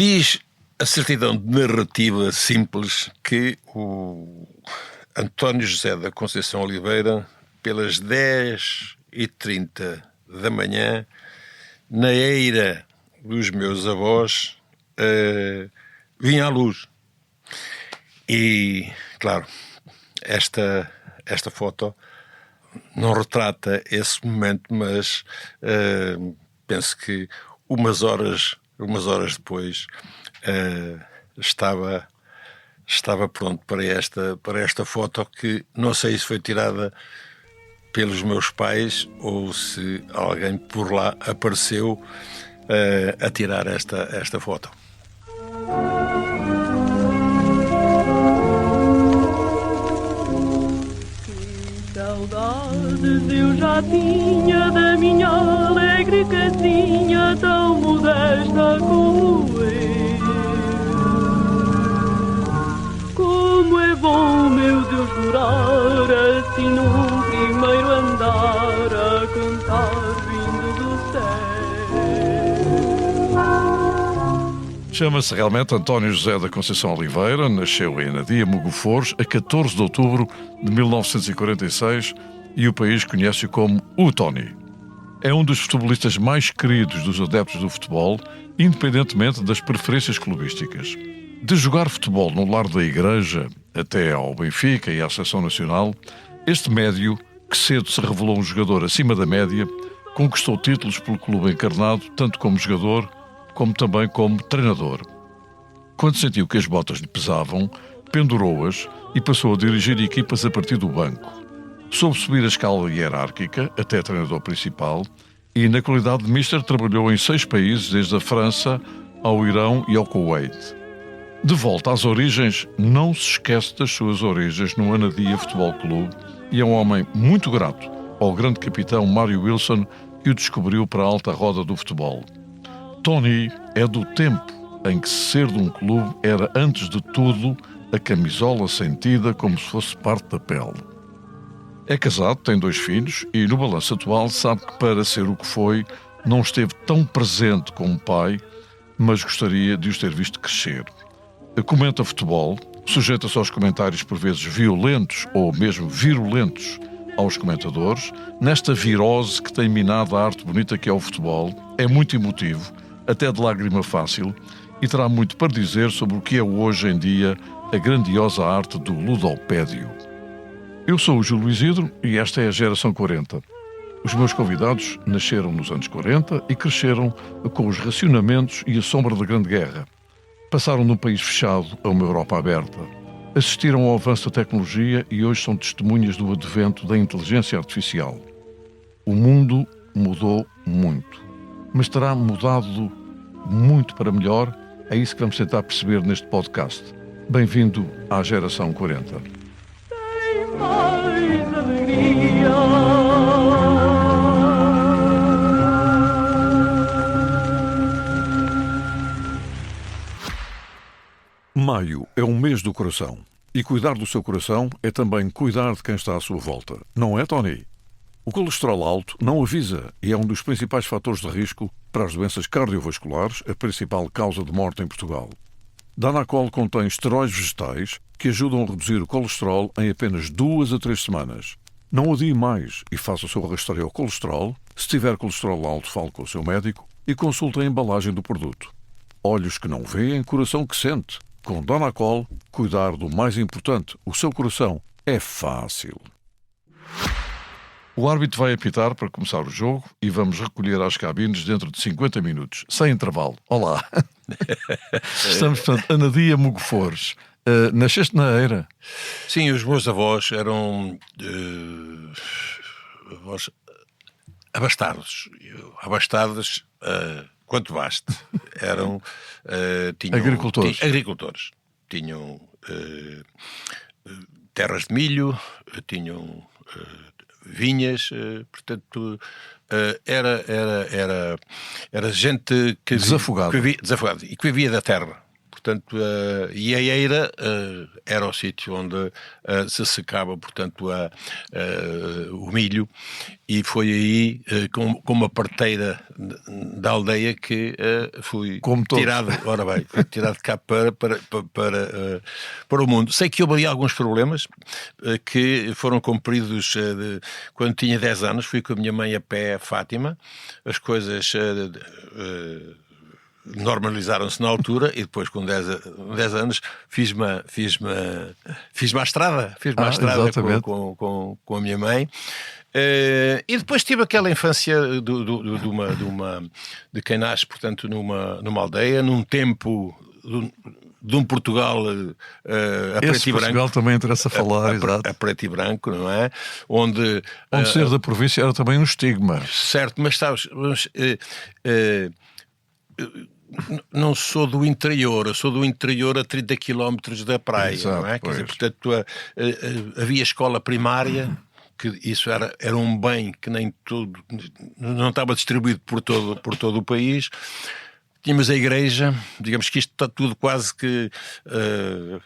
Diz a certidão de narrativa simples que o António José da Conceição Oliveira, pelas 10h30 da manhã, na eira dos meus avós, vinha à luz. E, claro, esta foto não retrata esse momento, mas penso que umas horas depois estava pronto para esta foto, que não sei se foi tirada pelos meus pais ou se alguém por lá apareceu a tirar esta foto. Saudades eu já tinha da minha alegre casinha, tão modesta como eu. Como é bom, meu Deus, morar assim num primeiro andar, a cantar vindo do céu. Chama-se realmente António José da Conceição Oliveira, nasceu em Anadia, Mogofores, a 14 de outubro de 1946 e o país conhece-o como o Tony. É um dos futebolistas mais queridos dos adeptos do futebol, independentemente das preferências clubísticas. De jogar futebol no lar da Igreja até ao Benfica e à Seleção Nacional, este médio, que cedo se revelou um jogador acima da média, conquistou títulos pelo clube encarnado, tanto como jogador como também como treinador. Quando sentiu que as botas lhe pesavam, pendurou-as e passou a dirigir equipas a partir do banco. Soube subir a escala hierárquica até treinador principal e, na qualidade de mister, trabalhou em 6 países, desde a França ao Irão e ao Kuwait. De volta às origens, não se esquece das suas origens no Anadia Futebol Clube e é um homem muito grato ao grande capitão Mário Wilson, que o descobriu para a alta roda do futebol. Tony é do tempo em que ser de um clube era, antes de tudo, a camisola sentida como se fosse parte da pele. É casado, tem 2 filhos e, no balanço atual, sabe que para ser o que foi, não esteve tão presente como pai, mas gostaria de os ter visto crescer. Comenta futebol, sujeita-se aos comentários por vezes violentos ou mesmo virulentos aos comentadores, nesta virose que tem minado a arte bonita que é o futebol, é muito emotivo, até de lágrima fácil, e terá muito para dizer sobre o que é hoje em dia a grandiosa arte do ludopédio. Eu sou o Júlio Isidro e esta é a Geração 40. Os meus convidados nasceram nos anos 40 e cresceram com os racionamentos e a sombra da Grande Guerra. Passaram de um país fechado a uma Europa aberta. Assistiram ao avanço da tecnologia e hoje são testemunhas do advento da inteligência artificial. O mundo mudou muito, mas terá mudado muito para melhor. É isso que vamos tentar perceber neste podcast. Bem-vindo à Geração 40. Tem mais alegria. Maio é um mês do coração. E cuidar do seu coração é também cuidar de quem está à sua volta. Não é, Tony? O colesterol alto não avisa e é um dos principais fatores de risco para as doenças cardiovasculares, a principal causa de morte em Portugal. Danacol contém esteróides vegetais que ajudam a reduzir o colesterol em apenas 2 a 3 semanas. Não adie mais e faça o seu rastreio ao colesterol. Se tiver colesterol alto, fale com o seu médico e consulte a embalagem do produto. Olhos que não veem, coração que sente. Com Danacol, cuidar do mais importante, o seu coração, é fácil. O árbitro vai apitar para começar o jogo e vamos recolher às cabines dentro de 50 minutos, sem intervalo. Olá! Estamos, portanto, Anadia, Mogofores. Nasceste na Eira? Sim, os meus avós eram avós abastados. Abastados, quanto baste. Eram tinham, agricultores. Tinham terras de milho, tinham vinhas, portanto era gente que desafogada e que vivia da terra. portanto, e a eira era o sítio onde se secava, portanto, o milho, e foi aí, com uma parteira da aldeia, que fui tirado, fui tirado de cá para o mundo. Sei que houve ali alguns problemas que foram cumpridos quando tinha 10 anos, fui com a minha mãe a pé a Fátima, as coisas normalizaram-se na altura, e depois com 10 anos fiz-me à estrada, com a minha mãe. E depois tive aquela infância de quem nasce, portanto, numa aldeia, num tempo de um Portugal a preto e branco. Portugal também interessa falar, exato. A preto e branco, não é? Onde ser da província era também um estigma. Certo, mas sabes, não sou do interior, eu sou do interior a 30 km da praia, exato, não é? Quer dizer, portanto, havia escola primária, que isso era um bem que nem tudo, não estava distribuído por todo o país. Tínhamos a igreja, digamos que isto está tudo quase que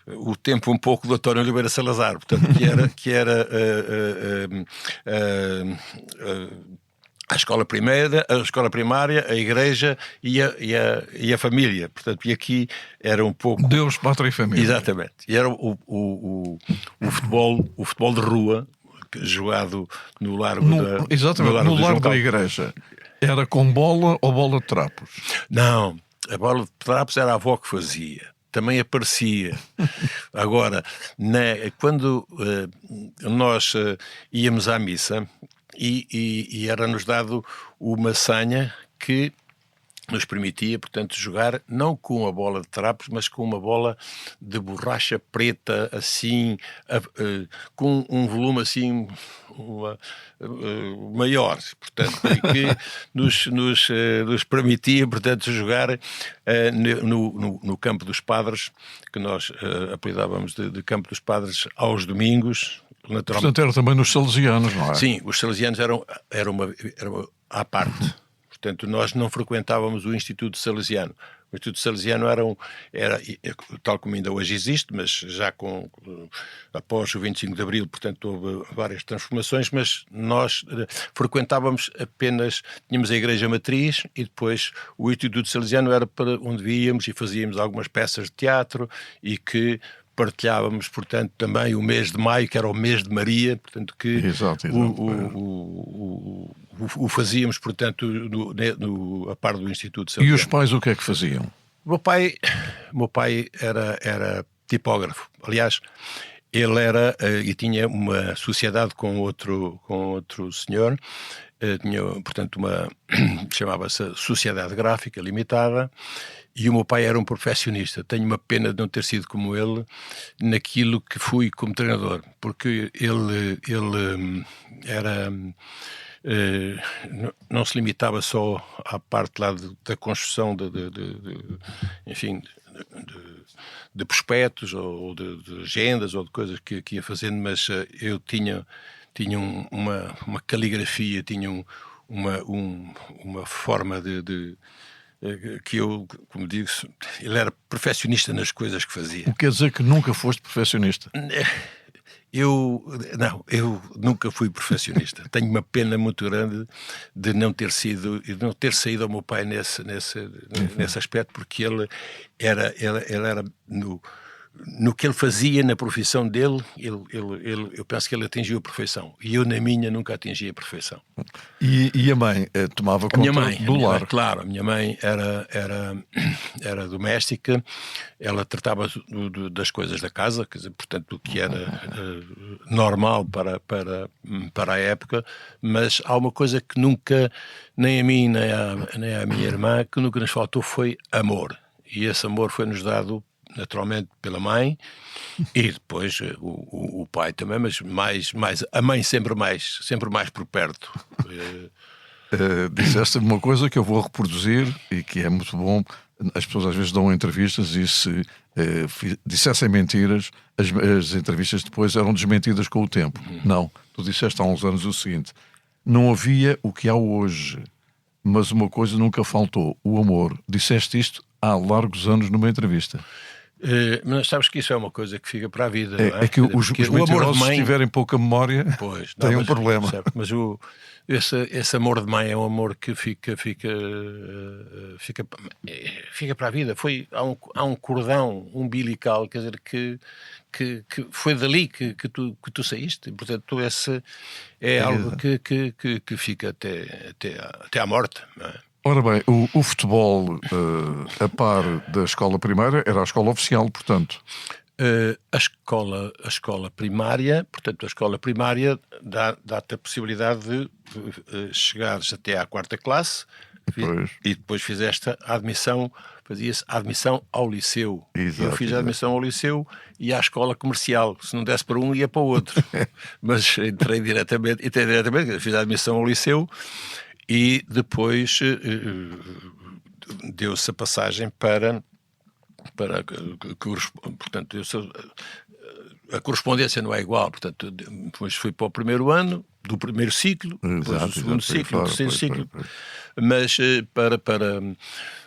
o tempo um pouco do António Oliveira Salazar, portanto, que era a escola primária, a igreja e a família, portanto, e aqui era um pouco Deus, pátria e família. Exatamente. E era o futebol de rua, jogado no largo no largo da igreja. Era com bola ou bola de trapos? Não, a bola de trapos era a avó que fazia. Também aparecia. Agora, quando nós íamos à missa e era-nos dado uma sanha que nos permitia, portanto, jogar não com a bola de trapos, mas com uma bola de borracha preta, assim, com um volume assim maior, portanto, que nos permitia, portanto, jogar no Campo dos Padres, que nós apelidávamos de Campo dos Padres, aos domingos. Portanto, era também nos salesianos, não é? Sim, os salesianos eram à parte. Portanto, nós não frequentávamos o Instituto Salesiano. O Instituto Salesiano era tal como ainda hoje existe, mas já após o 25 de Abril, portanto, houve várias transformações, mas nós frequentávamos apenas, tínhamos a Igreja Matriz, e depois o Instituto Salesiano era para onde víamos e fazíamos algumas peças de teatro, e que partilhávamos, portanto, também o mês de maio, que era o mês de Maria, portanto, que exato. o fazíamos, portanto, a par do Instituto Salesiano. E os pais o que é que faziam? O meu pai era tipógrafo. Aliás, ele era e tinha uma sociedade com outro senhor, tinha, portanto, chamava-se Sociedade Gráfica Limitada, e o meu pai era um profissionista. Tenho uma pena de não ter sido como ele naquilo que fui como treinador, porque ele era... não se limitava só à parte lá da construção de prospectos ou de agendas ou de coisas que ia fazendo, mas eu tinha uma caligrafia, tinha uma forma que eu, como digo, ele era perfeccionista nas coisas que fazia. O que quer dizer que nunca foste perfeccionista? Eu nunca fui perfeccionista. Tenho uma pena muito grande de não ter saído ao meu pai nesse aspecto, porque ele era no que ele fazia, na profissão dele, eu penso que ele atingiu a perfeição. E eu, na minha, nunca atingi a perfeição. E a mãe tomava conta do lar? Claro, a minha mãe era doméstica, ela tratava das coisas da casa, quer dizer, portanto, o que era normal para a época, mas há uma coisa que nunca, nem a mim, nem à minha irmã, que nunca nos faltou, foi amor. E esse amor foi-nos dado naturalmente pela mãe, e depois o pai também, mas mais a mãe sempre mais por perto. Disseste uma coisa que eu vou reproduzir e que é muito bom. As pessoas às vezes dão entrevistas e se dissessem mentiras, as entrevistas depois eram desmentidas com o tempo. Não, tu disseste há uns anos o seguinte: não havia o que há hoje, mas uma coisa nunca faltou, o amor. Disseste isto há largos anos numa entrevista. Mas sabes que isso é uma coisa que fica para a vida, não é? É que os mentirosos, se tiverem pouca memória, têm um problema. Mas esse amor de mãe é um amor que fica para a vida. Há um cordão umbilical, quer dizer, que foi dali que tu saíste. Portanto, esse é algo que fica até à morte, não é? Ora bem, o futebol, a par da escola primária, era a escola oficial, portanto. A escola primária, portanto, a escola primária dá-te a possibilidade de chegares até à 4ª classe e depois fizeste a admissão, fazia-se a admissão ao liceu. Exato, eu fiz a admissão ao liceu e à escola comercial. Se não desse para um, ia para o outro. Mas entrei diretamente, fiz a admissão ao liceu e depois deu-se a passagem para portanto, a correspondência não é igual, portanto, depois fui para o primeiro ano do primeiro ciclo, depois o segundo ciclo, o terceiro ciclo, mas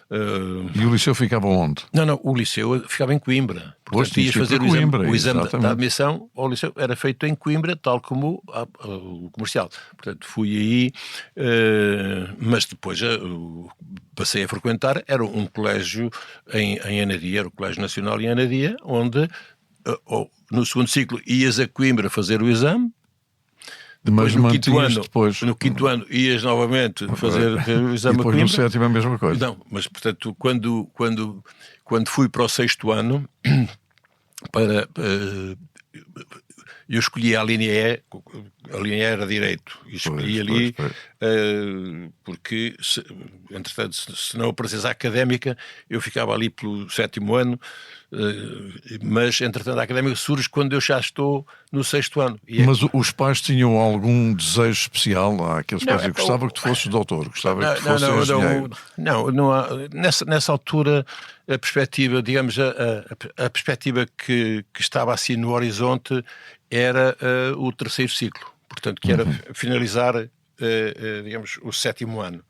E o liceu ficava onde? Não, o liceu ficava em Coimbra. Portanto, ias fazer o exame da admissão ao liceu, era feito em Coimbra, tal como o comercial. Portanto, fui aí, mas depois passei a frequentar, era um colégio em Anadia, era o Colégio Nacional em Anadia, onde no segundo ciclo ias a Coimbra fazer o exame. Depois, no quinto ano ias novamente fazer o exame e depois a no sétimo a mesma coisa. Não, mas portanto quando fui para o 6º ano eu escolhi a linha E. A linha E era direito e escolhi ali porque entretanto se não aparecesse a académica eu ficava ali pelo 7º ano, mas entretanto a académica surge quando eu já estou no 6º ano. Mas os pais tinham algum desejo especial? Há aqueles pais que gostavam que tu fosses doutor, gostava que tu fosses engenheiro. Não há, nessa altura a perspectiva, digamos, a perspectiva que estava assim no horizonte era o 3º ciclo, portanto que era finalizar digamos, o 7º ano.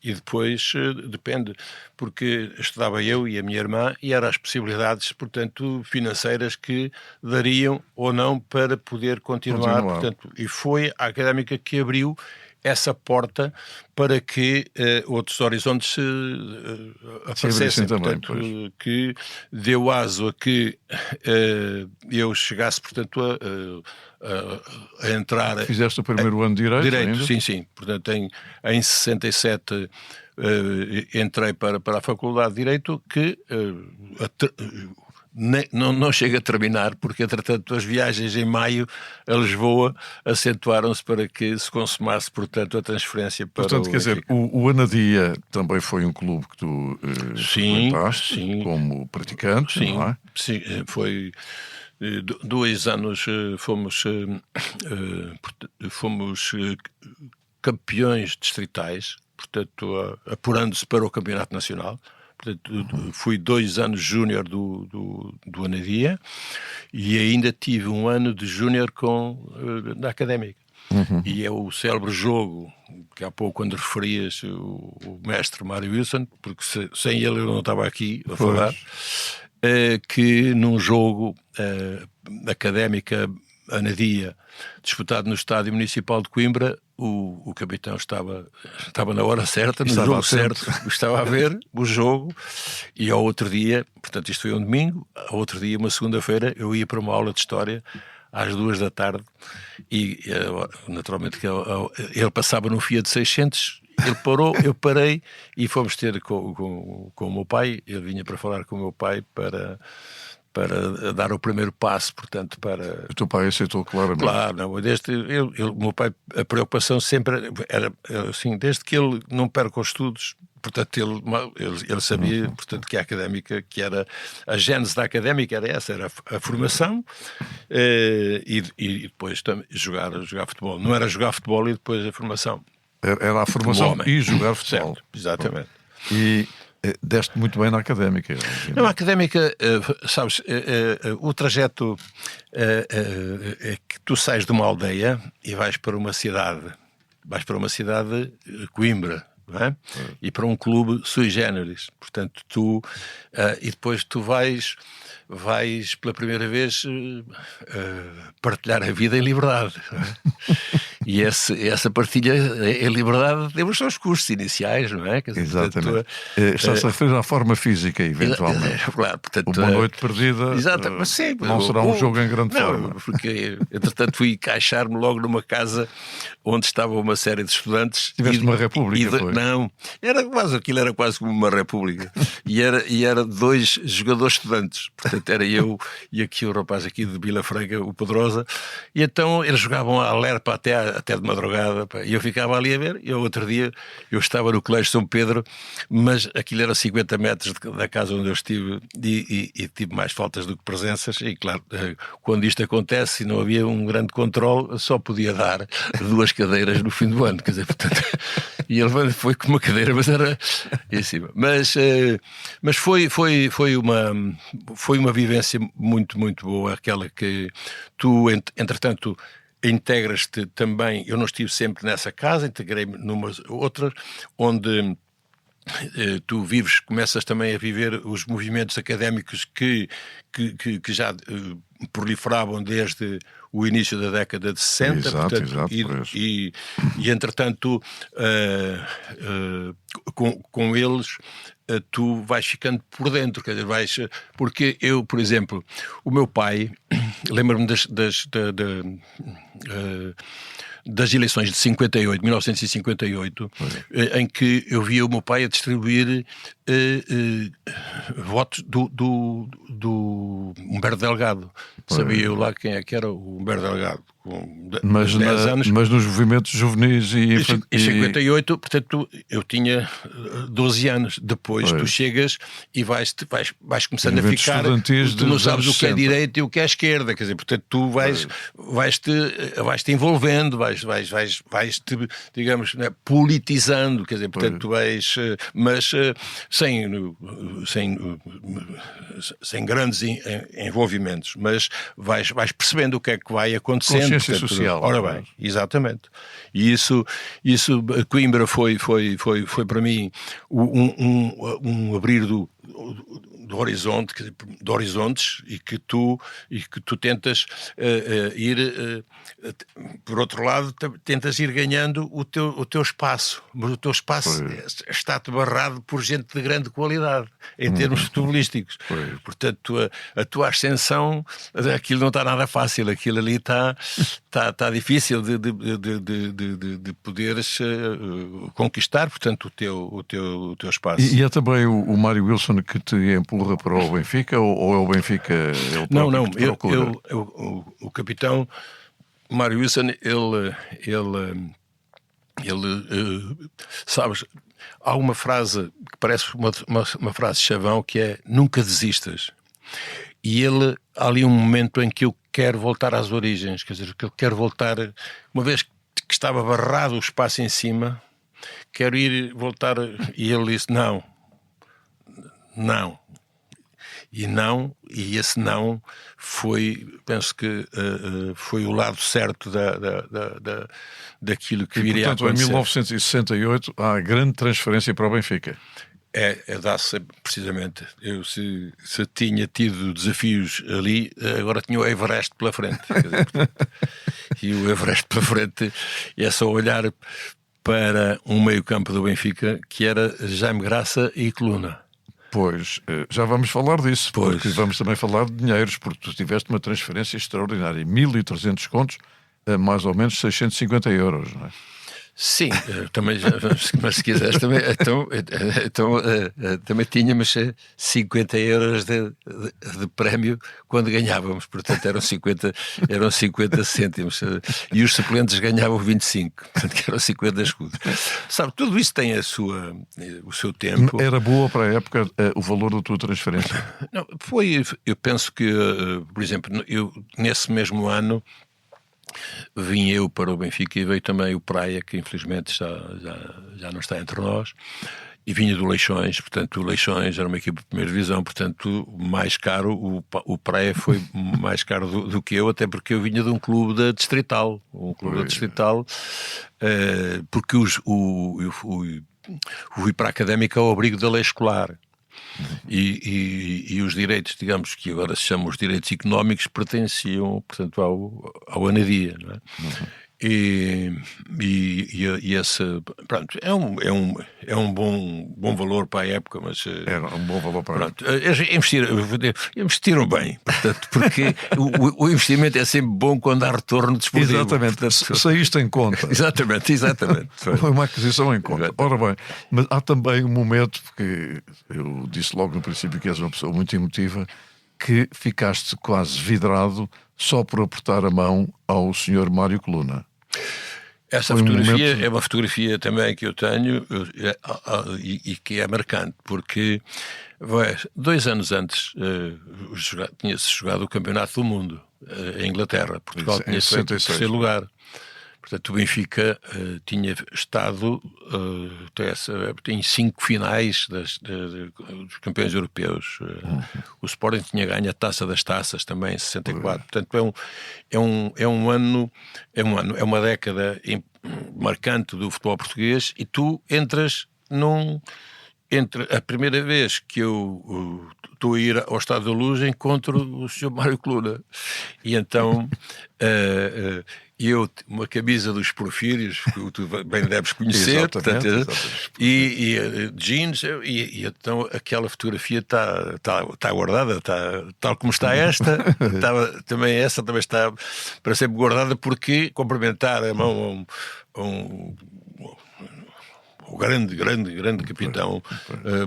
E depois depende, porque estudava eu e a minha irmã e eram as possibilidades, portanto, financeiras que dariam ou não para poder continuar. Portanto, e foi a académica que abriu essa porta para que outros horizontes aparecessem. Portanto, que deu aso a que eu chegasse, portanto, a entrar... Fizeste o primeiro ano de Direito ainda? Sim. Portanto, em 67 entrei para a Faculdade de Direito, que não chega a terminar, porque entretanto as viagens em maio a Lisboa acentuaram-se para que se consumasse, portanto, a transferência para Portanto, quer dizer, o Anadia também foi um clube que tu frequentaste como praticante, não é? Sim, foi 2 anos, fomos campeões distritais, portanto, apurando-se para o Campeonato Nacional. Portanto, fui 2 anos júnior do Anadia e ainda tive 1 ano de júnior da Académica. E é o célebre jogo, que há pouco quando referias o mestre Mário Wilson, porque sem ele eu não estava aqui a falar, que num jogo Académica Anadia, disputado no Estádio Municipal de Coimbra, o capitão estava na hora certa, no jogo certo, estava a ver o jogo, e ao outro dia, portanto isto foi um domingo, ao outro dia, uma segunda-feira, eu ia para uma aula de História às 2 da tarde e naturalmente que ele passava no Fiat 600, ele parou, eu parei e fomos ter com o meu pai. Ele vinha para falar com o meu pai para dar o primeiro passo, portanto, para... O teu pai aceitou claramente. Claro, não, o meu pai, a preocupação sempre era assim, desde que ele não perca os estudos, portanto, ele sabia, portanto, que a académica, que era a gênese da académica, era essa, era a formação e depois também jogar futebol. Não era jogar futebol e depois a formação. Era a formação e jogar futebol. Certo, exatamente. E deste muito bem na académica. Não, a académica, sabes, o trajeto é que tu sais de uma aldeia e vais para uma cidade, Coimbra, não é? E para um clube sui generis. Portanto, e depois tu vais pela primeira vez partilhar a vida em liberdade. Não é? E essa partilha em liberdade temos só os cursos iniciais, não é? Quer dizer, Exatamente. portanto, Está-se a referir à forma física, eventualmente. claro, portanto, Uma noite perdida mas sim, não será um jogo em grande forma. Porque, entretanto, fui encaixar-me logo numa casa onde estava uma série de estudantes. Tiveste uma república, foi? Não, aquilo era quase como uma república. E era 2 jogadores estudantes. Portanto, era eu e aqui o rapaz aqui de Vila Franca, o Pedrosa. E então eles jogavam a lerpa até de madrugada. Pá. E eu ficava ali a ver. E outro dia eu estava no Colégio São Pedro, mas aquilo era 50 metros da casa onde eu estive e tive mais faltas do que presenças. E claro, quando isto acontece e não havia um grande controle, só podia dar 2 cadeiras no fim do ano. Quer dizer, portanto, e ele foi com uma cadeira, mas era em cima. Mas foi uma vivência muito, muito boa, aquela que tu, entretanto, integras-te também. Eu não estive sempre nessa casa, integrei-me numa outra, onde tu começas também a viver os movimentos académicos que já proliferavam desde o início da década de 60. Exato, e entretanto, com eles, tu vais ficando por dentro, quer dizer, porque eu, por exemplo, o meu pai, lembro-me das eleições de 1958, em que eu via o meu pai a distribuir votos do Humberto Delgado. Sabia eu lá quem é que era o Humberto Delgado. Com 10 anos. Mas nos movimentos juvenis Em 58, portanto, eu tinha 12 anos. Depois tu chegas e vais começando a ficar. Tu não sabes o que é direita e o que é esquerda. Quer dizer, portanto, tu vais-te envolvendo, vais-te, digamos, né, politizando. Quer dizer, portanto, tu vais. Mas sem grandes envolvimentos. Mas vais percebendo o que é que vai acontecendo. Consciência social. Ora bem, exatamente. E isso Coimbra foi para mim um abrir do horizonte, de horizontes, e que tu tentas ir, por outro lado, tentas ir ganhando o teu espaço, mas o teu espaço está-te barrado por gente de grande qualidade, em termos futebolísticos. Portanto, a tua ascensão, aquilo não está nada fácil, aquilo ali está difícil de poderes conquistar, portanto, o teu espaço. E é também o Mário Wilson que te empurra para o Benfica, ou é o Benfica Não, o capitão Mário Wilson, ele sabes, há uma frase que parece uma frase chavão, que é: nunca desistas. E há ali um momento em que eu quero voltar às origens, quer dizer, que eu quero voltar, uma vez que estava barrado o espaço em cima, quero voltar, e ele disse não, e esse não foi, penso que foi o lado certo daquilo que viria a acontecer. Portanto, em 1968 há a grande transferência para o Benfica. Dá-se precisamente. Eu se tinha tido desafios ali, agora tinha o Everest pela frente. Quer dizer, portanto, e o Everest pela frente é só olhar para um meio-campo do Benfica que era Jaime Graça e Coluna. Pois, já vamos falar disso, porque vamos também falar de dinheiros, porque tu tiveste uma transferência extraordinária, 1.300 contos, mais ou menos 650 euros, não é? Sim, também, mas se quiseres, também tínhamos 50 euros de prémio quando ganhávamos, portanto eram 50 cêntimos, e os suplentes ganhavam 25, portanto que eram 50 escudos. Sabe, tudo isso tem o seu tempo. Era boa para a época o valor da tua transferência? Não, eu penso que, por exemplo, eu nesse mesmo ano vim eu para o Benfica e veio também o Praia, que infelizmente já não está entre nós, e vinha do Leixões. Portanto, o Leixões era uma equipe de primeira divisão, portanto mais caro, o Praia foi mais caro do que eu, até porque eu vinha de um clube da Distrital, porque fui para a Académica ao abrigo da lei escolar. E os direitos, digamos, que agora se chamam os direitos económicos, pertenciam, portanto, ao Anadia, não é? E esse, pronto, é um bom valor para a época, mas era um bom valor para pronto, investiram bem, portanto, porque o investimento é sempre bom quando há retorno desportivo. Exatamente, portanto, saíste em conta. Exatamente. Foi uma aquisição em conta. Ora bem, mas há também um momento, porque eu disse logo no princípio que és uma pessoa muito emotiva, que ficaste quase vidrado só por apertar a mão ao Sr. Mário Coluna. Essa fotografia é uma fotografia também que eu tenho e que é marcante, porque 2 anos antes tinha-se jogado o Campeonato do Mundo em Inglaterra. Portugal tinha feito o 3º lugar. Portanto, o Benfica tinha estado em 5 finais dos campeões europeus. O Sporting tinha ganho a Taça das Taças também em 64. Portanto, é uma década marcante do futebol português, e tu entras entre a primeira vez que eu estou a ir ao Estádio da Luz, encontro o Sr. Mário Coluna. E então eu, uma camisa dos Porfírios, que tu bem deves conhecer, exatamente. E jeans, e então aquela fotografia está guardada, tal como está esta, também está para sempre guardada, porque cumprimentar a mão o grande capitão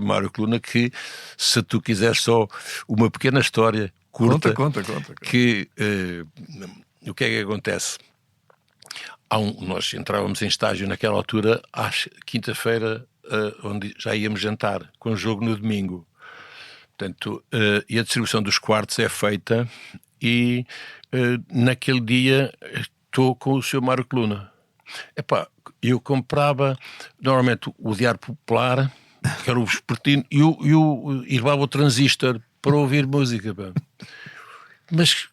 Mário Coluna, que, se tu quiseres só uma pequena história curta, conta. Que o que é que acontece? Nós entrávamos em estágio naquela altura à quinta-feira, onde já íamos jantar, com o jogo no domingo. Portanto, e a distribuição dos quartos é feita, e naquele dia estou com o Sr. Mário Coluna. Eu comprava normalmente o Diário Popular, que era o vespertino, e levava o transistor para ouvir música. Mas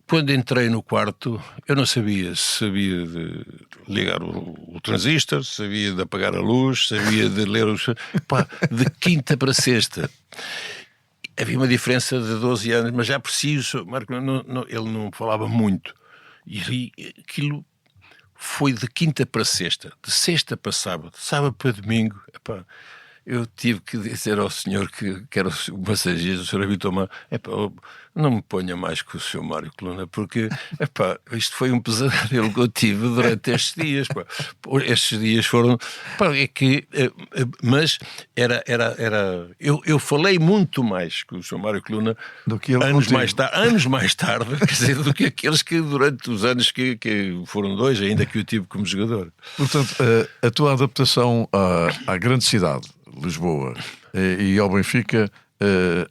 quando entrei no quarto, eu não sabia se sabia de ligar o transistor, sabia de apagar a luz, sabia de ler de quinta para sexta. Havia uma diferença de 12 anos, mas já por si, Marco, ele não falava muito. E aquilo foi de quinta para sexta, de sexta para sábado, sábado para domingo. Eu tive que dizer ao senhor que era o massagista, o senhor habituou-me, não me ponha mais com o senhor Mário Coluna, porque isto foi um pesadelo que eu tive durante estes dias. Estes dias foram... mas eu falei muito mais com o senhor Mário Coluna do que ele anos mais tarde, quer dizer, do que aqueles que durante os anos que foram 2, ainda que eu tive como jogador. Portanto, a tua adaptação à grande cidade, Lisboa, e ao Benfica,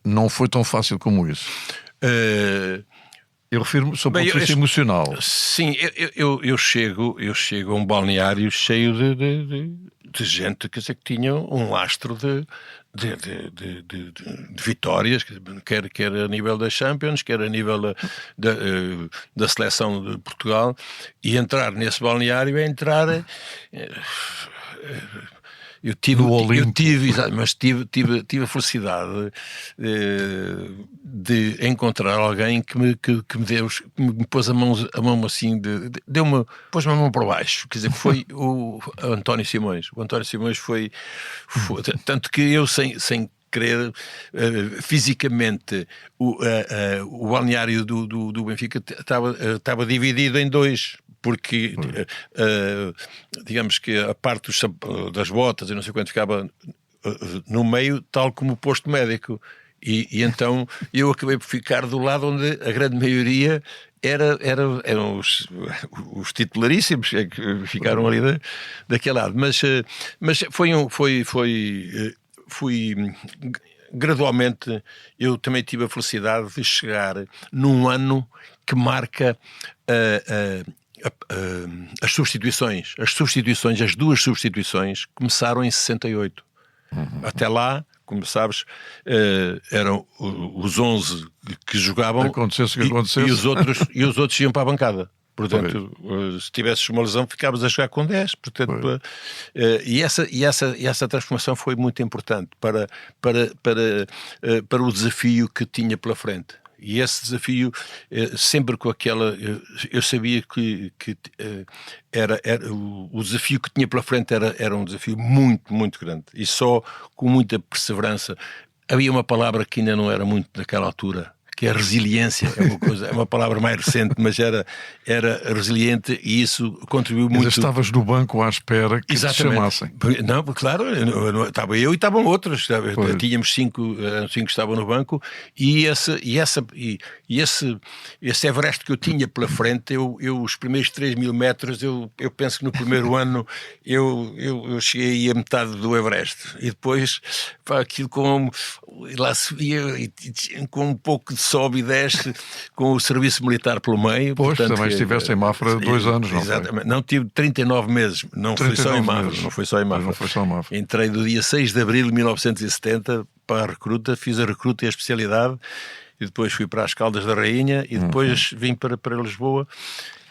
não foi tão fácil como isso. Eu refiro-me sobre o ponto de vista emocional. Sim, eu chego a um balneário cheio de gente, quer dizer, que tinha um lastro de vitórias, quer a nível da Champions, quer a nível da seleção de Portugal, e entrar nesse balneário é entrar... Eu tive a felicidade de encontrar alguém que me pôs a mão assim, pôs-me a mão para baixo, quer dizer, foi o António Simões. O António Simões foi tanto que eu, sem querer, fisicamente, o balneário do Benfica estava dividido em 2. Porque, digamos que a parte das botas e não sei quanto ficava no meio, tal como o posto médico. E então eu acabei por ficar do lado onde a grande maioria eram os titularíssimos, que ficaram ali daquele lado. Mas fui gradualmente, eu também tive a felicidade de chegar num ano que marca as substituições. As duas substituições começaram em 68. Até lá, como sabes, eram os 11 que jogavam, acontecesse o que acontecesse, e os outros iam para a bancada. Portanto, se tivesses uma lesão, ficavas a jogar com 10. Portanto, e essa transformação foi muito importante para o desafio que tinha pela frente. E esse desafio, sempre com aquela... Eu sabia que o desafio que tinha pela frente era um desafio muito, muito grande. E só com muita perseverança. Havia uma palavra que ainda não era muito naquela altura, que é resiliência. É uma palavra mais recente, mas era resiliente, e isso contribuiu muito. Mas estavas no banco à espera que te chamassem. Não, claro, estava eu e estavam outros. Tínhamos 5 que estavam no banco, e esse Everest que eu tinha pela frente, eu os primeiros 3.000 metros, eu penso que no primeiro ano eu cheguei a metade do Everest, e depois aquilo lá subia com um pouco de sobe e desce, com o serviço militar pelo meio. Pois, portanto, também estiveste em Mafra 2 anos, não exatamente. Foi? Não, tive 39 meses, não foi só em Mafra. Entrei do dia 6 de abril de 1970 para a recruta, fiz a recruta e a especialidade, e depois fui para as Caldas da Rainha, e depois vim para Lisboa.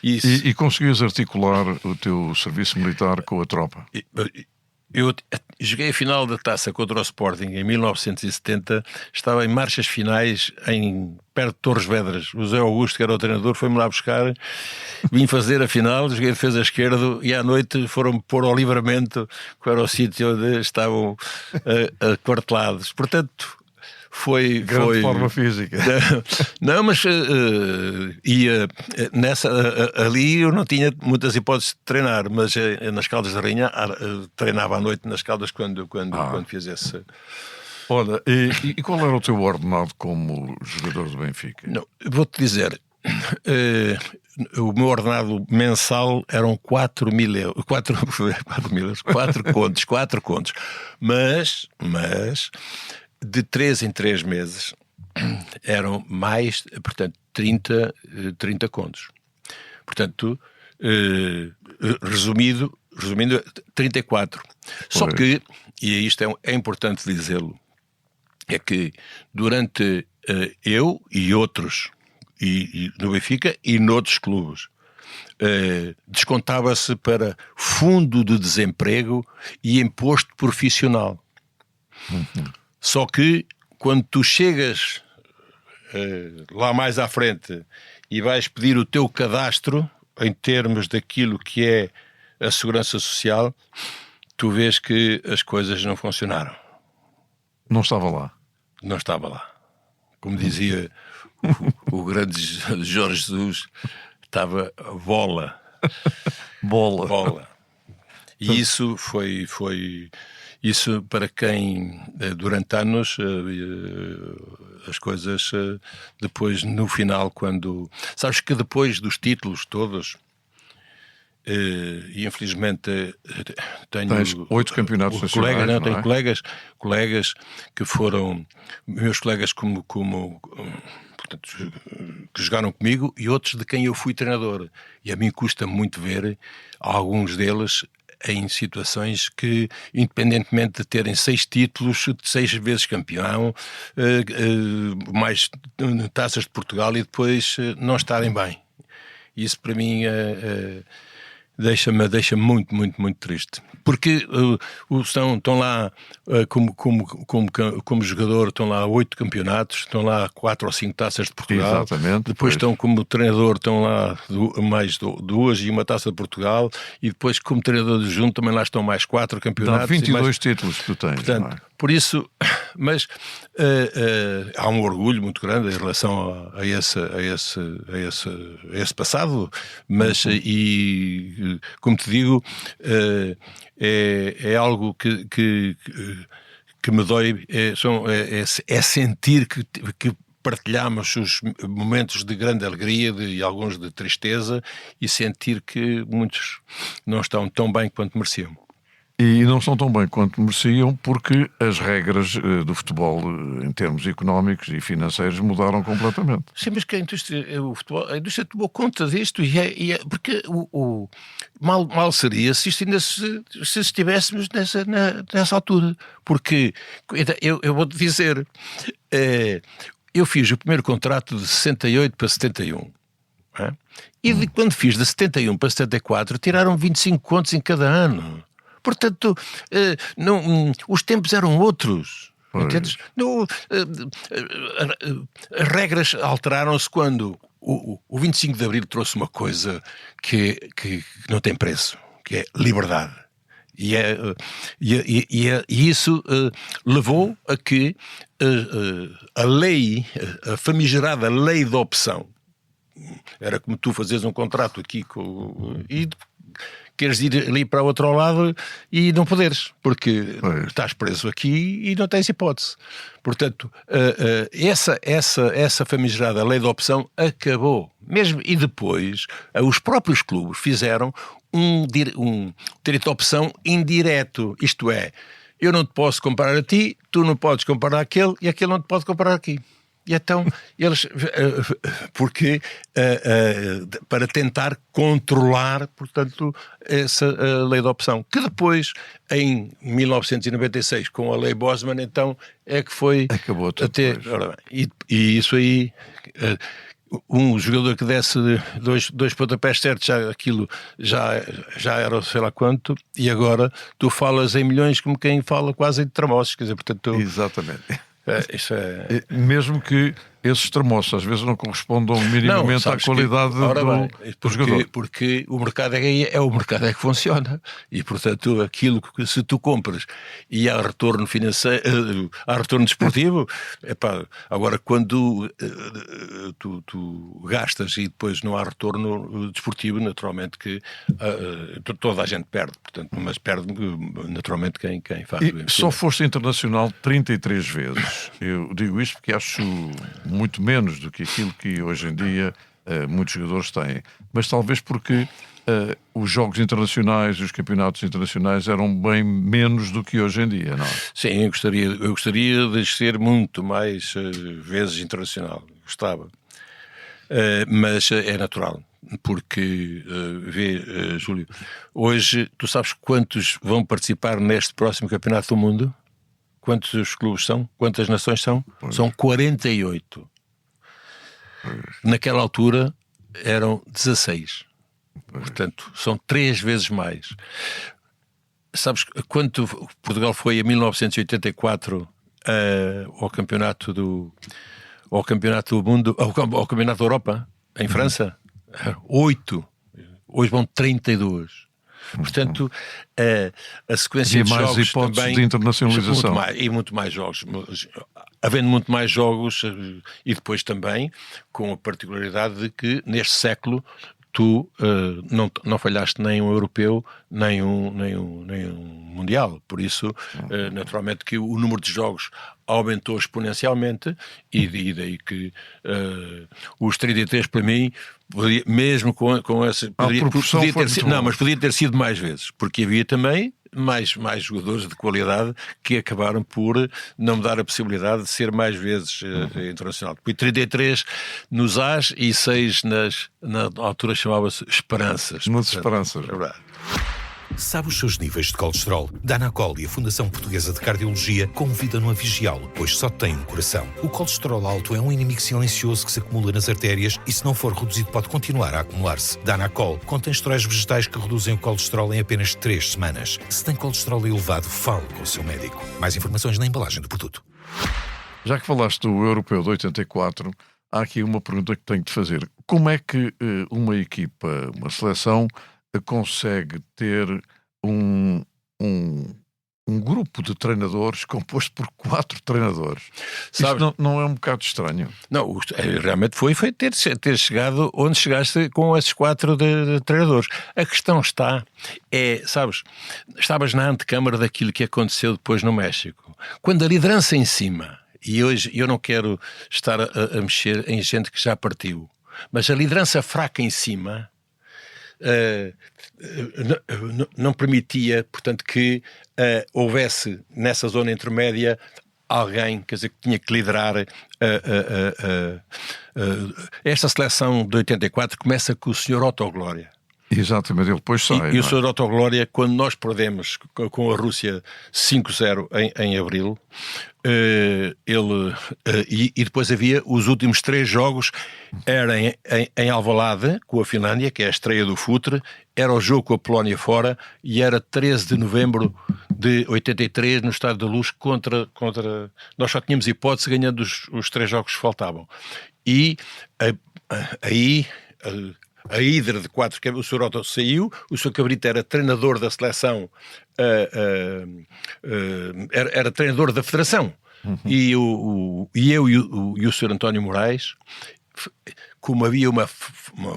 E conseguias articular o teu serviço militar com a tropa? Eu joguei a final da Taça contra o Sporting em 1970, estava em marchas finais perto de Torres Vedras. O Zé Augusto, que era o treinador, foi-me lá buscar, vim fazer a final, joguei defesa esquerdo, e à noite foram-me pôr ao Livramento, que era o sítio onde estavam aquartelados. Portanto, foi forma física. Não, mas ali eu não tinha muitas hipóteses de treinar, mas nas Caldas da Rainha treinava à noite nas Caldas quando fiz esse. Olha, e qual era o teu ordenado como jogador do Benfica? Não, vou-te dizer, o meu ordenado mensal eram 4.000 euros, 4 contos, mas de 3 em 3 meses eram mais, portanto, 30 contos. Portanto, resumindo, 34. Só que, e isto é importante dizê-lo, é que durante eu e outros, e no Benfica e noutros clubes, descontava-se para fundo de desemprego e imposto profissional. Só que quando tu chegas lá mais à frente e vais pedir o teu cadastro em termos daquilo que é a segurança social, tu vês que as coisas não funcionaram. Não estava lá. Não estava lá. Como dizia o grande Jorge Jesus, estava bola. Bola. E isso foi isso para quem durante anos as coisas depois no final, quando sabes que depois dos títulos todos, e infelizmente tenho 8 campeonatos nacionais, tenho colegas que foram meus colegas portanto, que jogaram comigo, e outros de quem eu fui treinador, e a mim custa muito ver alguns deles em situações que, independentemente de terem 6 títulos, 6 vezes campeão, mais taças de Portugal, e depois não estarem bem. Isso para mim deixa-me muito, muito, muito triste. Porque estão lá como jogador, estão lá 8 campeonatos, estão lá 4 ou 5 taças de Portugal. Exatamente. Depois estão como treinador, estão lá mais 2 e uma taça de Portugal, e depois como treinador de junto também lá estão mais 4 campeonatos. Dá 22 títulos que tu tens. Portanto, por isso, mas há um orgulho muito grande em relação a esse passado, mas e como te digo, é algo que me dói, é sentir que partilhamos os momentos de grande alegria e alguns de tristeza, e sentir que muitos não estão tão bem quanto mereciam. E não estão tão bem quanto mereciam porque as regras do futebol, em termos económicos e financeiros, mudaram completamente. Sim, mas que a indústria tomou conta disto, porque mal seria se estivéssemos nessa altura. Porque eu vou-te dizer, eu fiz o primeiro contrato de 68 para 71. não é? E quando fiz de 71 para 74, tiraram 25 contos em cada ano. Portanto, os tempos eram outros. Entendes? As regras alteraram-se quando o 25 de Abril trouxe uma coisa que não tem preço, que é liberdade. E isso levou a que a lei, a famigerada lei da opção, era como tu fazes um contrato aqui e queres ir ali para o outro lado e não poderes, porque estás preso aqui e não tens hipótese. Portanto, essa famigerada lei da opção acabou. Mesmo, e depois, os próprios clubes fizeram um direito de opção indireto. Isto é, eu não te posso comparar a ti, tu não podes comparar aquele e aquele não te pode comparar aqui. E então, eles, porque para tentar controlar, portanto, essa lei da opção, que depois, em 1996, com a lei Bosman, então, é que foi... Acabou tudo até, e isso aí... Um jogador que desse dois pontapés certos, aquilo já era sei lá quanto, e agora tu falas em milhões como quem fala quase em termossos, quer dizer, portanto... Exatamente. Isso é... Mesmo que esses termossos às vezes não correspondam minimamente à qualidade do jogador. Porque o mercado o mercado que funciona, e portanto aquilo que se tu compras e há retorno financeiro, há retorno desportivo, agora quando tu gastas e depois não há retorno desportivo, naturalmente que toda a gente perde, portanto, mas perde naturalmente quem faz o investimento. Só foste internacional 33 vezes. Eu digo isto porque acho muito menos do que aquilo que hoje em dia muitos jogadores têm. Mas talvez porque os jogos internacionais, os campeonatos internacionais eram bem menos do que hoje em dia, não é? Sim, eu gostaria de ser muito mais vezes internacional. Gostava. Mas é natural. Porque, Júlio, hoje tu sabes quantos vão participar neste próximo campeonato do mundo? Quantos os clubes são? Quantas nações são? Pois. São 48. Naquela altura eram 16. Pois. Portanto, são 3 vezes mais. Sabes quanto Portugal foi em 1984 ao campeonato do mundo, ao campeonato da Europa, em França? 8. Hoje vão 32. Portanto, a sequência de jogos também... de internacionalização. Muito mais jogos. Havendo muito mais jogos, e depois também com a particularidade de que neste século tu não falhaste nem um europeu, nem um mundial. Por isso, naturalmente que o número de jogos aumentou exponencialmente e daí que os 33 para mim, mesmo com essa... podia ter sido mais vezes, porque havia também mais jogadores de qualidade que acabaram por não me dar a possibilidade de ser mais vezes internacional. Depois 33 nos As e 6 na altura chamava-se Esperanças. Nas Esperanças. É verdade. Sabe os seus níveis de colesterol? Danacol e a Fundação Portuguesa de Cardiologia convidam-no a vigiá-lo, pois só tem um coração. O colesterol alto é um inimigo silencioso que se acumula nas artérias e, se não for reduzido, pode continuar a acumular-se. Danacol contém esteróis vegetais que reduzem o colesterol em apenas 3 semanas. Se tem colesterol elevado, fale com o seu médico. Mais informações na embalagem do produto. Já que falaste do Europeu de 84, há aqui uma pergunta que tenho de fazer. Como é que uma equipa, uma seleção, consegue ter um grupo de treinadores composto por 4 treinadores? Sabe, isto não é um bocado estranho? Não, realmente foi ter chegado onde chegaste com esses 4 de treinadores. A questão sabes, estavas na antecâmara daquilo que aconteceu depois no México. Quando a liderança em cima, e hoje eu não quero estar a mexer em gente que já partiu, mas a liderança fraca em cima... não permitia, portanto, que houvesse nessa zona intermédia alguém, quer dizer, que tinha que liderar esta seleção de 84 começa com o Sr. Otto Glória. Exatamente, ele depois sai. E o Sr. Otto Glória, quando nós perdemos com a Rússia 5-0 em abril, e depois havia os últimos 3 jogos, era em Alvalade, com a Finlândia, que é a estreia do futre, era o jogo com a Polónia fora, e era 13 de novembro de 83, no Estádio da Luz, contra... Nós só tínhamos hipótese ganhando os 3 jogos que faltavam. E aí... A hidra de 4, que o Sr. Otto saiu, o Sr. Cabrita era treinador da seleção, era treinador da federação, e eu e o Sr. António Moraes, como havia uma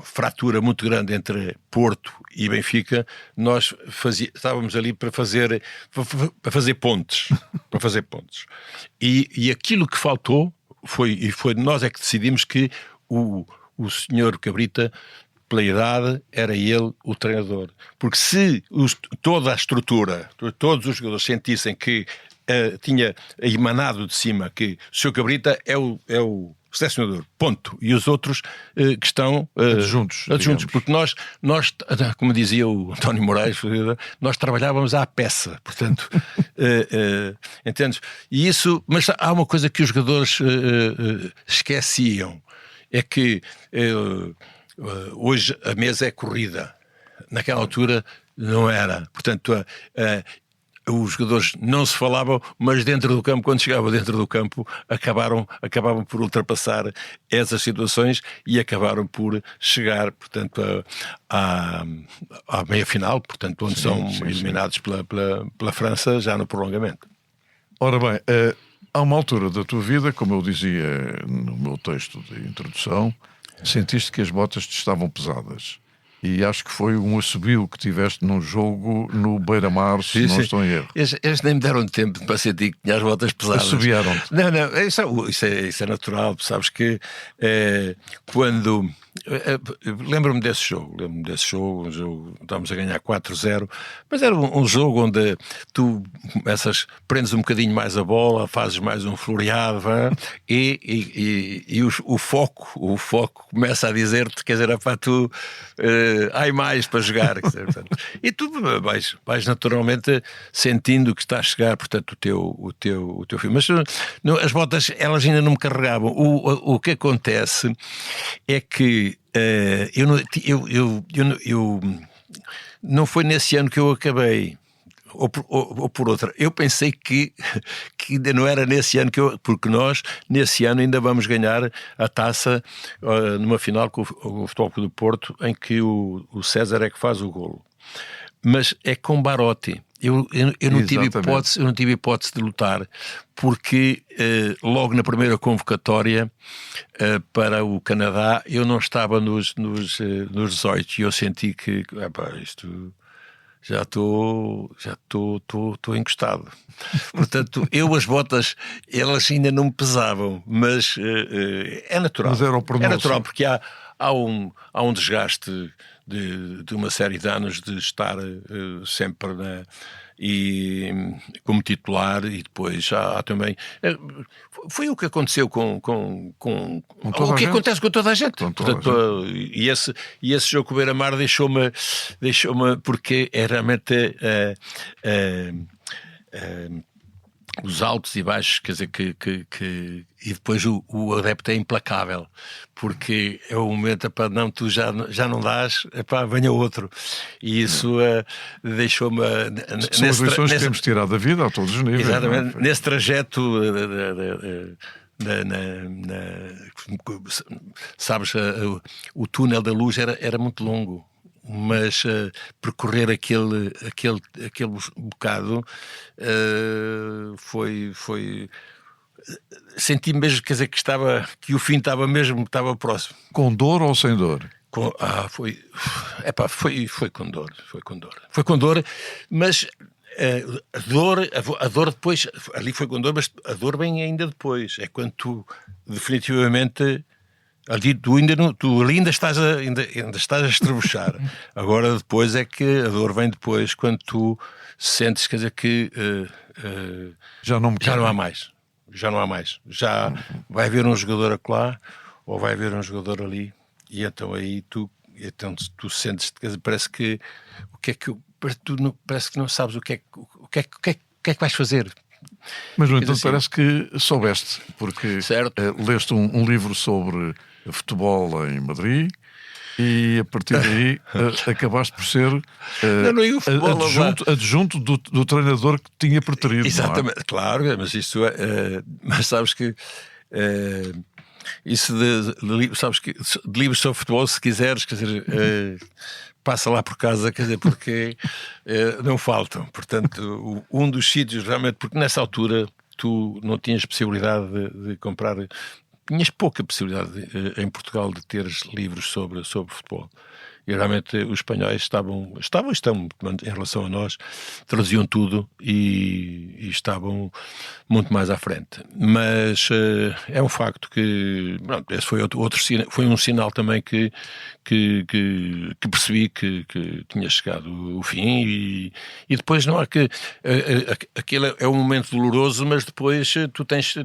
fratura muito grande entre Porto e Benfica, nós estávamos ali para fazer pontes, e aquilo que faltou foi nós é que decidimos que o Sr. Cabrita, pela idade, era ele o treinador. Porque se toda a estrutura, todos os jogadores sentissem que tinha emanado de cima que o Sr. Cabrita é o selecionador, ponto. E os outros que estão adjuntos, porque nós, como dizia o António Moraes, nós trabalhávamos à peça, portanto, entendes? E isso, mas há uma coisa que os jogadores esqueciam, é que hoje a mesa é corrida. Naquela altura não era. Portanto, os jogadores não se falavam, mas dentro do campo, quando chegava dentro do campo, acabavam por ultrapassar essas situações e acabaram por chegar, portanto, à meia-final, portanto, onde são eliminados pela França já no prolongamento. Ora bem, há uma altura da tua vida, como eu dizia no meu texto de introdução, sentiste que as botas te estavam pesadas. E acho que foi um assobio que tiveste num jogo no Beira-Mar, se não estou em erro. Eles nem me deram tempo para sentir que tinha as botas pesadas. Assobiaram-te. Não, isso é natural. Sabes que quando... Lembro-me desse jogo, estávamos a ganhar 4-0, mas era um jogo onde tu prendes um bocadinho mais a bola, fazes mais um floreado, e o foco começa a dizer-te, quer dizer, tu há mais para jogar, quer dizer, portanto, e tu vais naturalmente sentindo que está a chegar, portanto, o teu filme. Mas as botas, elas ainda não me carregavam. O que acontece é que eu não foi nesse ano que eu acabei, ou por outra. Eu pensei que ainda não era nesse ano porque nós nesse ano ainda vamos ganhar a taça numa final com o Futebol Clube do Porto, em que o César é que faz o golo. Mas é com Barotti. Eu não tive hipótese de lutar, porque logo na primeira convocatória para o Canadá eu não estava nos 18 e eu senti que isto já estou encostado. Portanto, as botas, elas ainda não me pesavam, mas é natural. Mas é natural, porque há um desgaste de uma série de anos de estar sempre e como titular, e depois há também... Foi o que aconteceu com o que acontece com toda a gente. Portanto, e esse jogo com o Beira-Mar deixou-me porque é realmente os altos e baixos, quer dizer, e depois o adepto é implacável, porque é o momento, não, tu já não dás, venha outro, e isso deixou-me... São as lições que temos tirado da vida a todos os níveis. Exatamente, nesse trajeto... sabes, o túnel da luz era muito longo, mas percorrer aquele bocado foi senti mesmo, quer dizer, que o fim estava próximo. Com dor ou sem dor? Foi com dor. Foi com dor, mas a dor depois, ali foi com dor, mas a dor vem ainda depois. É quando tu definitivamente... Tu ainda estás a estrebuchar. Agora depois é que a dor vem depois, quando tu sentes, quer dizer, que já não há mais. Já não há mais. Já vai haver um jogador acolá ou vai haver um jogador ali, e então aí então tu sentes, quer dizer, parece que parece que não sabes o que é que vais fazer. Mas, no entanto, assim, parece que soubeste, porque leste um livro sobre futebol em Madrid e, a partir daí, acabaste por ser adjunto do treinador que tinha preterido. Exatamente, não é? Claro, mas isso mas sabes que isso sabes que de livros sobre futebol, se quiseres, quer dizer, passa lá por casa, quer dizer, porque não faltam. Portanto, um dos sítios realmente, porque nessa altura tu não tinhas possibilidade de comprar, tinhas pouca possibilidade em Portugal de teres livros sobre futebol. E realmente os espanhóis estão, em relação a nós, traduziam tudo e estavam muito mais à frente. Mas é um facto que, pronto, esse foi foi um sinal também que percebi que tinha chegado o fim e depois não há que... aquilo é um momento doloroso, mas depois tu tens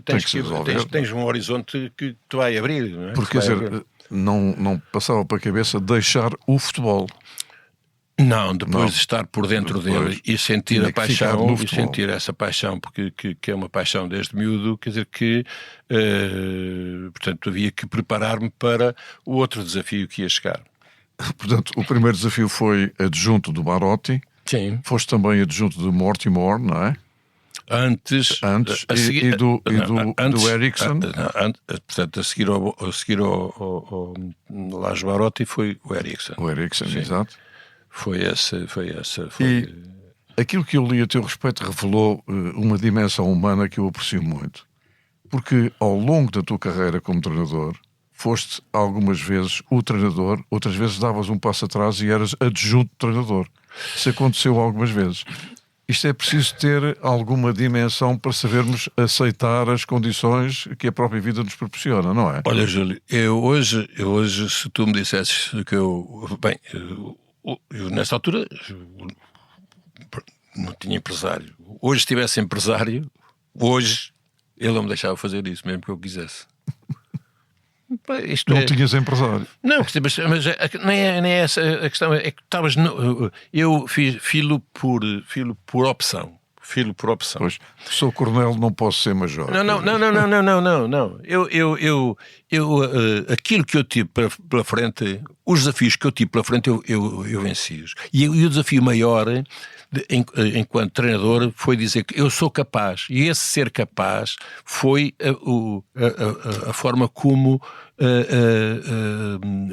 um horizonte que te vai abrir. Não é? Porque, quer dizer... Não passava para a cabeça deixar o futebol. Não, depois de estar por dentro dele e sentir a paixão, e sentir essa paixão, porque que é uma paixão desde miúdo, quer dizer que, portanto, havia que preparar-me para o outro desafio que ia chegar. Portanto, o primeiro desafio foi adjunto do Marotti. Sim. Foste também adjunto do Mortimer, não é? Antes do Eriksson. Portanto, a seguir ao Lage Marotti foi o Eriksson. O Eriksson, exato. Foi essa. E aquilo que eu li a teu respeito revelou uma dimensão humana que eu aprecio muito. Porque ao longo da tua carreira como treinador, foste algumas vezes o treinador, outras vezes davas um passo atrás e eras adjunto treinador. Isso aconteceu algumas vezes. Isto é preciso ter alguma dimensão para sabermos aceitar as condições que a própria vida nos proporciona, não é? Olha, Júlio, eu hoje, se tu me dissesses que eu nesta altura não tinha empresário. Hoje, se tivesse empresário, ele não me deixava fazer isso, mesmo que eu quisesse. Não tinhas empresário. Não, mas nem é essa a questão. É que estavas. Eu fiz filo por opção. Pois, sou coronel, não posso ser major. Não. Eu aquilo que eu tive pela frente, os desafios que eu tive pela frente, eu venci-os. E o desafio maior, enquanto treinador, foi dizer que eu sou capaz. E esse ser capaz foi a forma como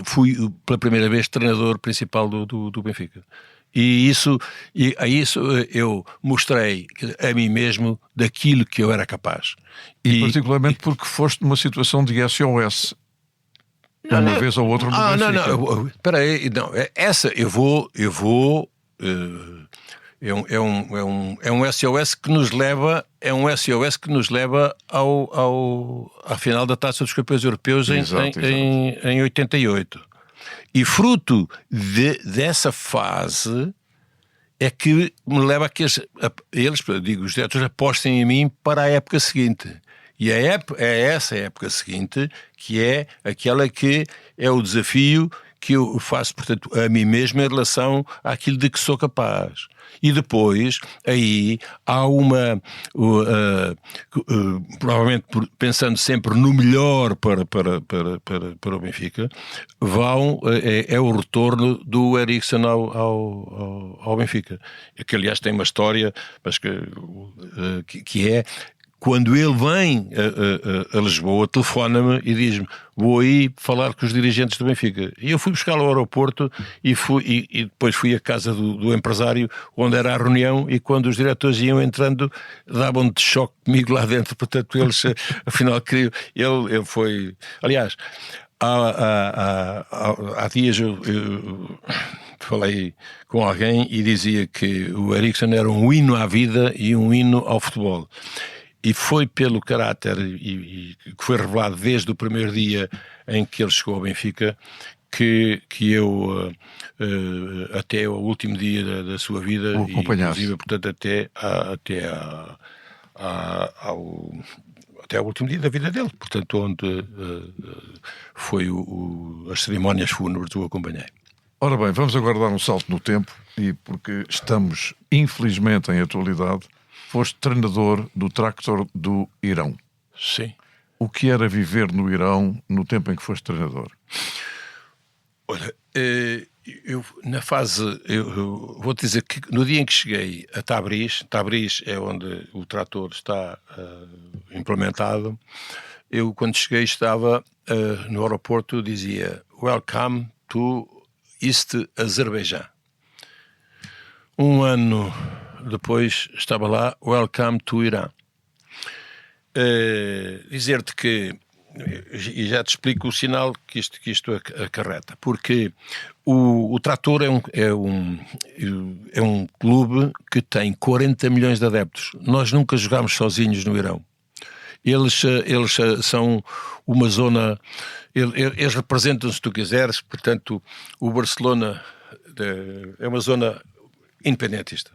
fui pela primeira vez treinador principal do Benfica. E a isso eu mostrei a mim mesmo daquilo que eu era capaz. E particularmente porque foste numa situação de SOS. Uma vez ou outra no Benfica. Não. Espera aí. Não, essa eu vou... É um SOS que nos leva... É um SOS que nos leva à final da Taça dos Campeões Europeus em 88. E fruto dessa fase é que me leva a que eles, os diretores, apostem em mim para a época seguinte. E é essa época seguinte que é aquela que é o desafio que eu faço, portanto, a mim mesmo em relação àquilo de que sou capaz. E depois, aí, há provavelmente pensando sempre no melhor para o Benfica, é o retorno do Eriksson ao Benfica. Que, aliás, tem uma história, mas que é... Quando ele vem a Lisboa, telefona-me e diz-me: vou aí falar com os dirigentes do Benfica. E eu fui buscá-lo ao aeroporto e depois fui à casa do empresário, onde era a reunião, e quando os diretores iam entrando, davam de choque comigo lá dentro. Portanto, eles, afinal, queriam... Ele foi... Aliás, há dias eu falei com alguém e dizia que o Eriksson era um hino à vida e um hino ao futebol. E foi pelo caráter que foi revelado desde o primeiro dia em que ele chegou ao Benfica que eu, até o último dia da sua vida, o inclusive, portanto, até ao último dia da vida dele, portanto, onde foi as cerimónias fúnebres, o acompanhei. Ora bem, vamos agora dar um salto no tempo e porque estamos, infelizmente, em atualidade, foste treinador do Tractor do Irão. Sim. O que era viver no Irão no tempo em que foste treinador? Olha, eu vou-te dizer que no dia em que cheguei a Tabriz é onde o trator está implementado, eu quando cheguei estava no aeroporto, dizia Welcome to East Azerbaijão. Um ano depois estava lá Welcome to Irã. Dizer-te que, e já te explico o sinal que isto acarreta, porque o Trator é um clube que tem 40 milhões de adeptos. Nós nunca jogámos sozinhos no Irão. Eles são uma zona, eles representam, se tu quiseres, portanto, o Barcelona é uma zona independentista.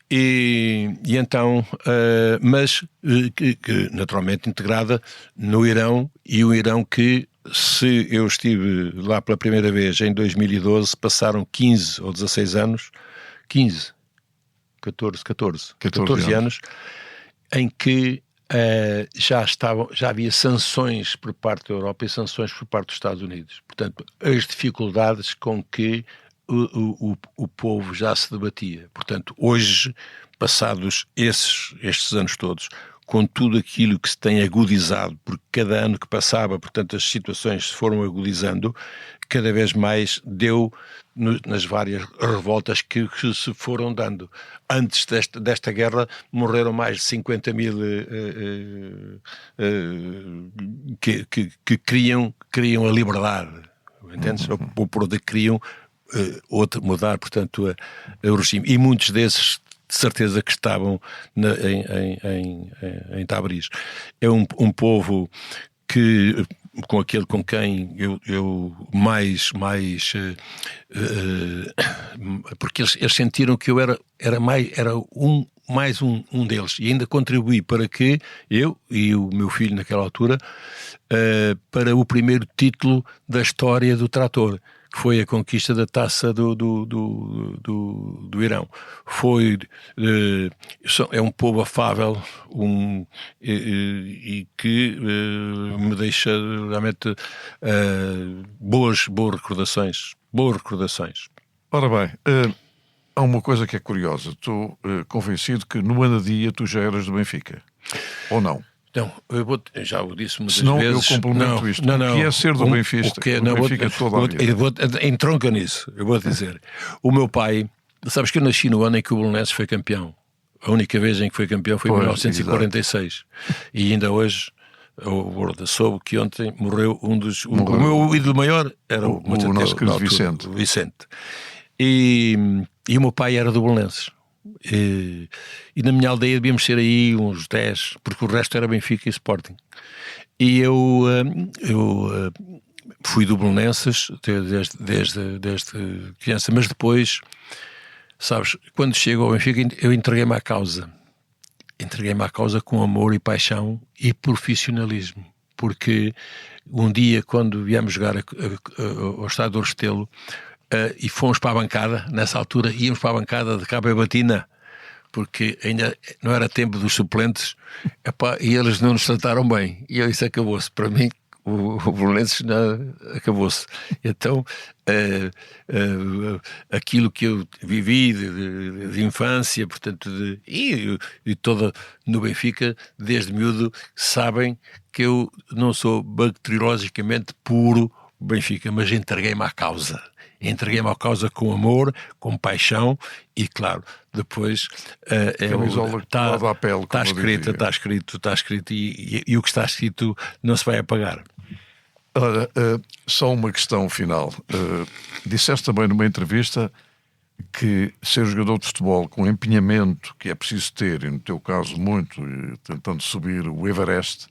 E então, mas que naturalmente integrada no Irão, e o Irão que, se eu estive lá pela primeira vez em 2012, passaram 15 ou 16 anos, 14 anos, em que já havia sanções por parte da Europa e sanções por parte dos Estados Unidos. Portanto, as dificuldades com que o povo já se debatia. Portanto, hoje, passados estes anos todos, com tudo aquilo que se tem agudizado, porque cada ano que passava, portanto, as situações se foram agudizando, cada vez mais deu nas várias revoltas que se foram dando. Antes desta guerra morreram mais de 50 mil que queriam a liberdade. Entendes? Ou por onde queriam mudar, portanto, o regime. E muitos desses, de certeza, que estavam em Tabriz. É um povo que, com aquele com quem eu mais porque eles sentiram que eu era mais um deles, e ainda contribuí para que eu e o meu filho naquela altura para o primeiro título da história do Trator, que foi a conquista da taça do Irão. É um povo afável e que me deixa realmente boas recordações. Ora bem, há uma coisa que é curiosa. Estou convencido que no Anadia tu já eras do Benfica, ou não? Não, já o disse muitas Senão vezes. Eu complemento isto. O que é ser do Benfica toda a vida? Entronca nisso, eu vou dizer. O meu pai, sabes que eu nasci no ano em que o Belenenses foi campeão. A única vez em que foi campeão foi em 1946. Exato. E ainda hoje, soube que ontem morreu o meu ídolo maior era o nosso querido Vicente. E o meu pai era do Belenenses. E na minha aldeia devíamos ser aí uns 10, porque o resto era Benfica e Sporting. E eu fui do Belenenses desde criança, mas depois, sabes, quando chego ao Benfica, eu entreguei-me à causa com amor e paixão e profissionalismo, porque um dia, quando viemos jogar ao Estádio do Restelo, e fomos para a bancada, nessa altura íamos para a bancada de Cabo e Batina, porque ainda não era tempo dos suplentes, e eles não nos trataram bem, e isso acabou-se. Para mim, o Belenenses acabou-se. Então, aquilo que eu vivi de infância, portanto, e toda no Benfica, desde miúdo, sabem que eu não sou bacteriologicamente puro Benfica, mas entreguei-me à causa. Entreguei-me à causa com amor, com paixão, e claro, depois está escrito e o que está escrito não se vai apagar. Ora, só uma questão final. Disseste também numa entrevista que ser jogador de futebol com empenhamento que é preciso ter, e no teu caso muito, tentando subir o Everest,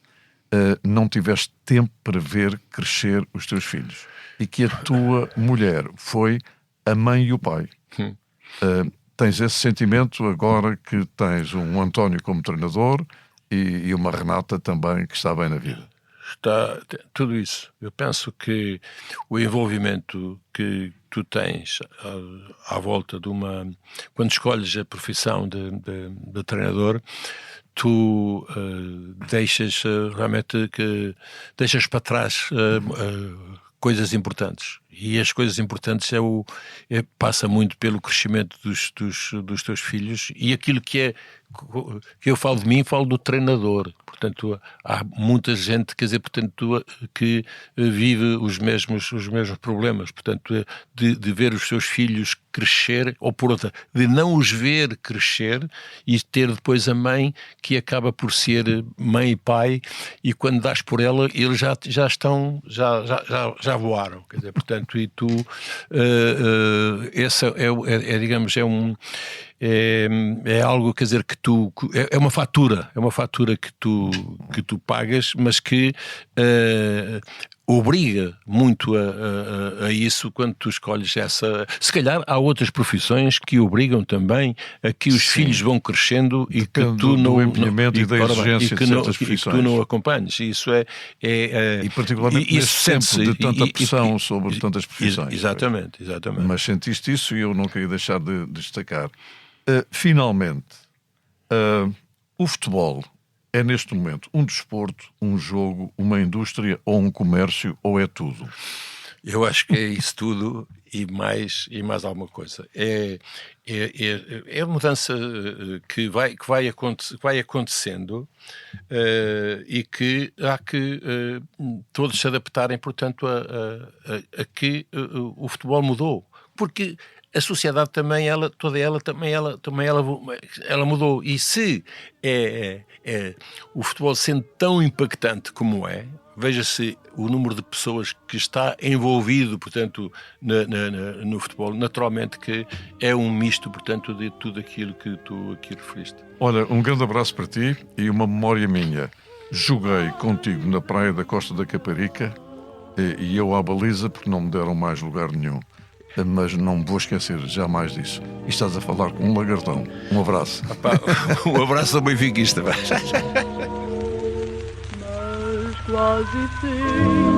não tiveste tempo para ver crescer os teus filhos. E que a tua mulher foi a mãe e o pai. Tens esse sentimento agora que tens um António como treinador e uma Renata também que está bem na vida? está tudo isso. Eu penso que o envolvimento que tu tens à volta de uma... Quando escolhes a profissão de treinador, tu deixas realmente deixas para trás coisas importantes. E as coisas importantes passa muito pelo crescimento dos teus filhos, e aquilo que eu falo de mim, falo do treinador. Portanto, há muita gente, quer dizer, portanto, que vive os mesmos problemas. Portanto, de ver os seus filhos crescer, ou por outra, de não os ver crescer e ter depois a mãe que acaba por ser mãe e pai, e quando dás por ela, eles já estão, já voaram. Quer dizer, portanto, e tu, essa digamos, é algo, quer dizer, que tu, é uma fatura que tu pagas, mas que obriga muito a isso quando tu escolhes essa. Se calhar há outras profissões que obrigam também a que os filhos vão crescendo e que tu não... do empenhamento e da exigência de certas profissões. E que tu não acompanhes. Isso e particularmente nesse tempo de tanta pressão sobre tantas profissões. Exatamente. Mas sentiste isso e eu não queria deixar de destacar. Finalmente, o futebol é neste momento um desporto, um jogo, uma indústria ou um comércio, ou é tudo? Eu acho que é isso tudo e mais alguma coisa. É a mudança que vai acontecendo, e que há que todos se adaptarem, portanto, a que o futebol mudou. Porque a sociedade também, toda ela mudou. E se o futebol sendo tão impactante como veja-se o número de pessoas que está envolvido, portanto, no futebol, naturalmente que é um misto, portanto, de tudo aquilo que tu aqui referiste. Olha, um grande abraço para ti e uma memória minha. Joguei contigo na praia da Costa da Caparica e eu à baliza porque não me deram mais lugar nenhum. Mas não me vou esquecer jamais disso. E estás a falar com um lagartão. Um abraço. Um abraço ao benfiquista. Mas quase sempre